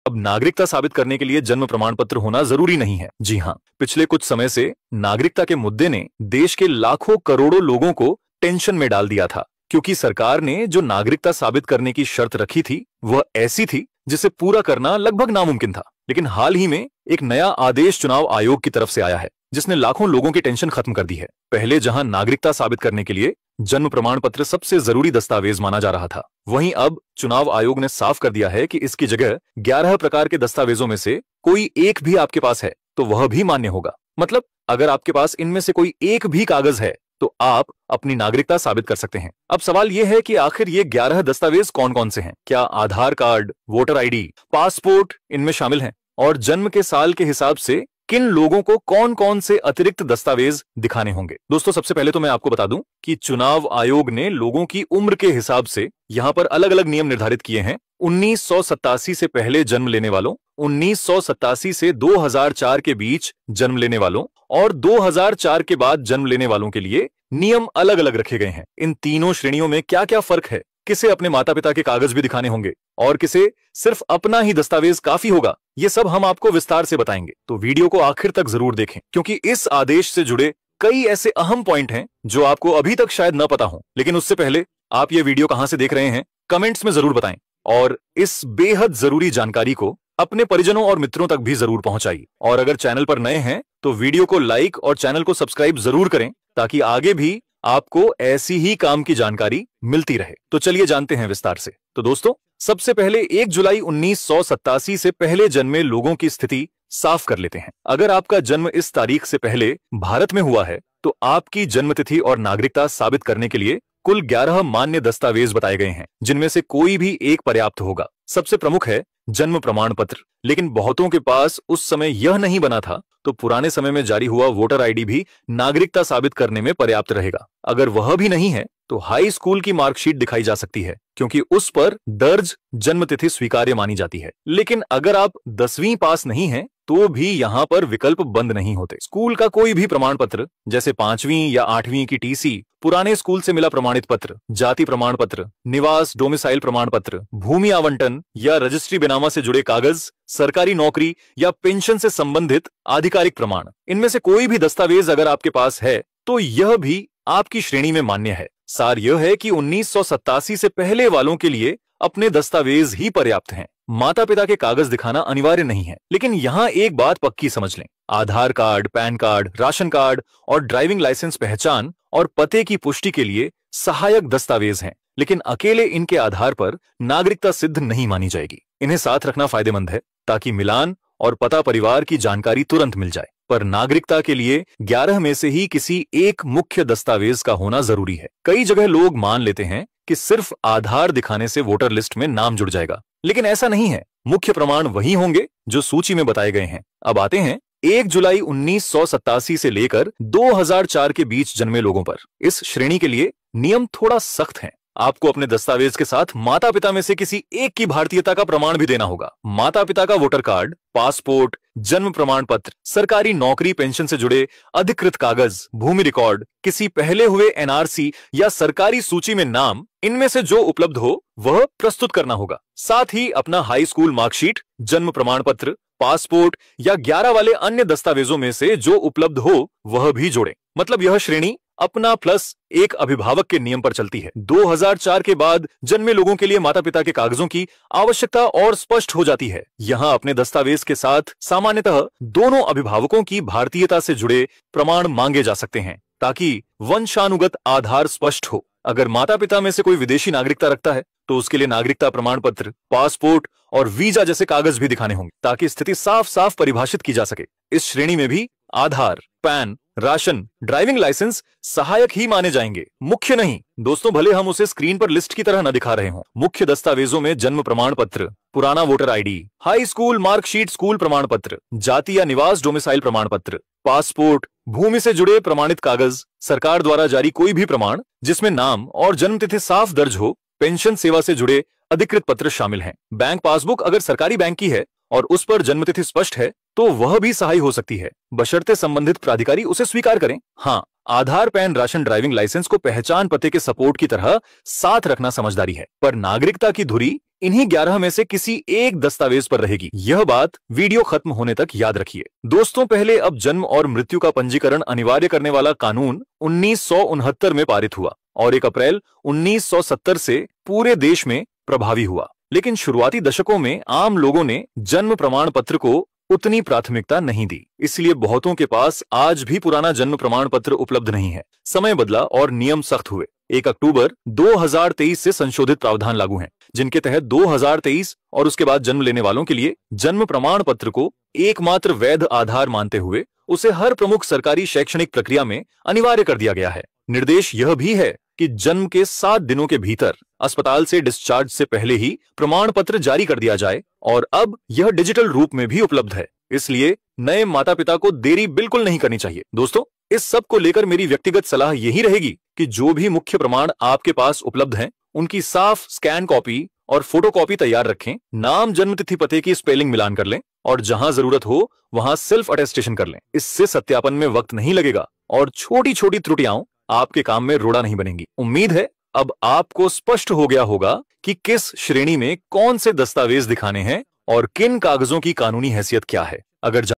अब नागरिकता साबित करने के लिए जन्म प्रमाण पत्र होना जरूरी नहीं है। जी हाँ, पिछले कुछ समय से नागरिकता के मुद्दे ने देश के लाखों करोड़ों लोगों को टेंशन में डाल दिया था, क्योंकि सरकार ने जो नागरिकता साबित करने की शर्त रखी थी वह ऐसी थी जिसे पूरा करना लगभग नामुमकिन था। लेकिन हाल ही में एक नया आदेश चुनाव आयोग की तरफ से आया है, जिसने लाखों लोगों की टेंशन खत्म कर दी है। पहले जहां नागरिकता साबित करने के लिए जन्म प्रमाण पत्र सबसे जरूरी दस्तावेज माना जा रहा था, वहीं अब चुनाव आयोग ने साफ कर दिया है कि इसकी जगह 11 प्रकार के दस्तावेजों में से कोई एक भी आपके पास है तो वह भी मान्य होगा। मतलब अगर आपके पास इनमें से कोई एक भी कागज है तो आप अपनी नागरिकता साबित कर सकते हैं। अब सवाल यह है कि आखिर ये 11 दस्तावेज कौन कौन से हैं? क्या आधार कार्ड, वोटर आईडी, पासपोर्ट इनमें शामिल हैं? और जन्म के साल के हिसाब से किन लोगों को कौन कौन से अतिरिक्त दस्तावेज दिखाने होंगे? दोस्तों, सबसे पहले तो मैं आपको बता दूं कि चुनाव आयोग ने लोगों की उम्र के हिसाब से यहां पर अलग अलग नियम निर्धारित किए हैं। 1987 से पहले जन्म लेने वालों, 1987 से 2004 के बीच जन्म लेने वालों और 2004 के बाद जन्म लेने वालों के लिए नियम अलग अलग रखे गए हैं। इन तीनों श्रेणियों में क्या क्या फर्क है, किसे अपने माता पिता के कागज भी दिखाने होंगे और किसे सिर्फ अपना ही दस्तावेज काफी होगा, ये सब हम आपको विस्तार से बताएंगे। तो वीडियो को आखिर तक जरूर देखें, क्योंकि इस आदेश से जुड़े कई ऐसे अहम पॉइंट हैं जो आपको अभी तक शायद न पता हो। लेकिन उससे पहले आप ये वीडियो कहां से देख रहे हैं कमेंट्स में जरूर बताएं और इस बेहद जरूरी जानकारी को अपने परिजनों और मित्रों तक भी जरूर पहुंचाइए। और अगर चैनल पर नए हैं तो वीडियो को लाइक और चैनल को सब्सक्राइब जरूर करें, ताकि आगे भी आपको ऐसी ही काम की जानकारी मिलती रहे। तो चलिए जानते हैं विस्तार से। तो दोस्तों, सबसे पहले 1 जुलाई 1987 से पहले जन्मे लोगों की स्थिति साफ कर लेते हैं। अगर आपका जन्म इस तारीख से पहले भारत में हुआ है तो आपकी जन्मतिथि और नागरिकता साबित करने के लिए कुल 11 मान्य दस्तावेज बताए गए हैं, जिनमें से कोई भी एक पर्याप्त होगा। सबसे प्रमुख है जन्म प्रमाण पत्र, लेकिन बहुतों के पास उस समय यह नहीं बना था तो पुराने समय में जारी हुआ वोटर आईडी भी नागरिकता साबित करने में पर्याप्त रहेगा। अगर वह भी नहीं है तो हाई स्कूल की मार्कशीट दिखाई जा सकती है, क्योंकि उस पर दर्ज जन्मतिथि स्वीकार्य मानी जाती है। लेकिन अगर आप 10वीं पास नहीं हैं तो भी यहाँ पर विकल्प बंद नहीं होते। स्कूल का कोई भी प्रमाण पत्र, जैसे 5वीं या 8वीं की टीसी, पुराने स्कूल से मिला प्रमाणित पत्र, जाति प्रमाण पत्र, निवास डोमिसाइल प्रमाण पत्र, भूमि आवंटन या रजिस्ट्री बेनामा से जुड़े कागज, सरकारी नौकरी या पेंशन से संबंधित आधिकारिक प्रमाण, इनमें से कोई भी दस्तावेज अगर आपके पास है तो यह भी आपकी श्रेणी में मान्य है। सार यह है कि 1987 से पहले वालों के लिए अपने दस्तावेज ही पर्याप्त हैं। माता पिता के कागज दिखाना अनिवार्य नहीं है। लेकिन यहाँ एक बात पक्की समझ लें, Aadhaar card, PAN card, ration card और ड्राइविंग लाइसेंस पहचान और पते की पुष्टि के लिए सहायक दस्तावेज हैं, लेकिन अकेले इनके आधार पर नागरिकता सिद्ध नहीं मानी जाएगी। इन्हें साथ रखना फायदेमंद है ताकि मिलान और पता परिवार की जानकारी तुरंत मिल जाए। पर नागरिकता के लिए 11 में से ही किसी एक मुख्य दस्तावेज का होना जरूरी है। कई जगह लोग मान लेते हैं कि सिर्फ आधार दिखाने से वोटर लिस्ट में नाम जुड़ जाएगा, लेकिन ऐसा नहीं है। मुख्य प्रमाण वही होंगे जो सूची में बताए गए हैं। अब आते हैं 1 जुलाई 1987 से लेकर 2004 के बीच जन्मे लोगों पर। इस श्रेणी के लिए नियम थोड़ा सख्त हैं। आपको अपने दस्तावेज के साथ माता पिता में से किसी एक की भारतीयता का प्रमाण भी देना होगा। माता पिता का वोटर कार्ड, पासपोर्ट, जन्म प्रमाण पत्र, सरकारी नौकरी पेंशन से जुड़े अधिकृत कागज, भूमि रिकॉर्ड, किसी पहले हुए एनआरसी या सरकारी सूची में नाम, इनमें से जो उपलब्ध हो वह प्रस्तुत करना होगा। साथ ही अपना हाई स्कूल मार्कशीट, जन्म प्रमाण पत्र, पासपोर्ट या 11 वाले अन्य दस्तावेजों में से जो उपलब्ध हो वह भी जोड़ें। मतलब यह श्रेणी अपना प्लस एक अभिभावक के नियम पर चलती है। 2004 के बाद जन्मे लोगों के लिए माता पिता के कागजों की आवश्यकता और स्पष्ट हो जाती है। यहाँ अपने दस्तावेज के साथ सामान्यतः दोनों अभिभावकों की भारतीयता से जुड़े प्रमाण मांगे जा सकते हैं, ताकि वंशानुगत आधार स्पष्ट हो। अगर माता पिता में से कोई विदेशी नागरिकता रखता है तो उसके लिए नागरिकता प्रमाण पत्र, पासपोर्ट और वीजा जैसे कागज भी दिखाने होंगे, ताकि स्थिति साफ साफ परिभाषित की जा सके। इस श्रेणी में भी आधार, पैन, राशन, ड्राइविंग लाइसेंस सहायक ही माने जाएंगे, मुख्य नहीं। दोस्तों, भले हम उसे स्क्रीन पर लिस्ट की तरह न दिखा रहे हों, मुख्य दस्तावेजों में जन्म प्रमाण पत्र, पुराना voter ID, high school marksheet school प्रमाण पत्र, जाति या निवास डोमिसाइल प्रमाण पत्र, पासपोर्ट, भूमि से जुड़े प्रमाणित कागज, सरकार द्वारा जारी कोई भी प्रमाण जिसमें नाम और जन्मतिथि साफ दर्ज हो, पेंशन सेवा से जुड़े अधिकृत पत्र शामिल हैं। बैंक पासबुक अगर सरकारी बैंक की है और उस पर जन्मतिथि स्पष्ट है तो वह भी सहाय हो सकती है, बशर्ते संबंधित प्राधिकारी उसे स्वीकार करें। हाँ, आधार, पैन, राशन, ड्राइविंग लाइसेंस को पहचान पते के सपोर्ट की तरह साथ रखना समझदारी है, पर नागरिकता की धुरी इन्हीं 11 में से किसी एक दस्तावेज पर रहेगी। यह बात वीडियो खत्म होने तक याद रखिए। दोस्तों, पहले अब जन्म और मृत्यु का पंजीकरण अनिवार्य करने वाला कानून 1969 में पारित हुआ और 1 अप्रैल 1970 से पूरे देश में प्रभावी हुआ। लेकिन शुरुआती दशकों में आम लोगों ने जन्म प्रमाण पत्र को उतनी प्राथमिकता नहीं दी, इसलिए बहुतों के पास आज भी पुराना जन्म प्रमाण पत्र उपलब्ध नहीं है। समय बदला और नियम सख्त हुए। 1 अक्टूबर 2023 से संशोधित प्रावधान लागू हैं, जिनके तहत 2023 और उसके बाद जन्म लेने वालों के लिए जन्म प्रमाण पत्र को एकमात्र वैध आधार मानते हुए उसे हर प्रमुख सरकारी शैक्षणिक प्रक्रिया में अनिवार्य कर दिया गया है। निर्देश यह भी है कि जन्म के 7 दिनों के भीतर अस्पताल से डिस्चार्ज से पहले ही प्रमाण पत्र जारी कर दिया जाए और अब यह डिजिटल रूप में भी उपलब्ध है, इसलिए नए माता पिता को देरी बिल्कुल नहीं करनी चाहिए। दोस्तों, इस सब को लेकर मेरी व्यक्तिगत सलाह यही रहेगी कि जो भी मुख्य प्रमाण आपके पास उपलब्ध हैं, उनकी साफ स्कैन कॉपी और फोटोकॉपी तैयार रखें। नाम, जन्म तिथि, पते की स्पेलिंग मिलान कर लें और जहां जरूरत हो वहां सेल्फ अटेस्टेशन कर लें। इससे सत्यापन में वक्त नहीं लगेगा और छोटी छोटी त्रुटियां आपके काम में रोड़ा नहीं बनेंगी। उम्मीद है अब आपको स्पष्ट हो गया होगा कि किस श्रेणी में कौन से दस्तावेज दिखाने हैं और किन कागजों की कानूनी हैसियत क्या है। अगर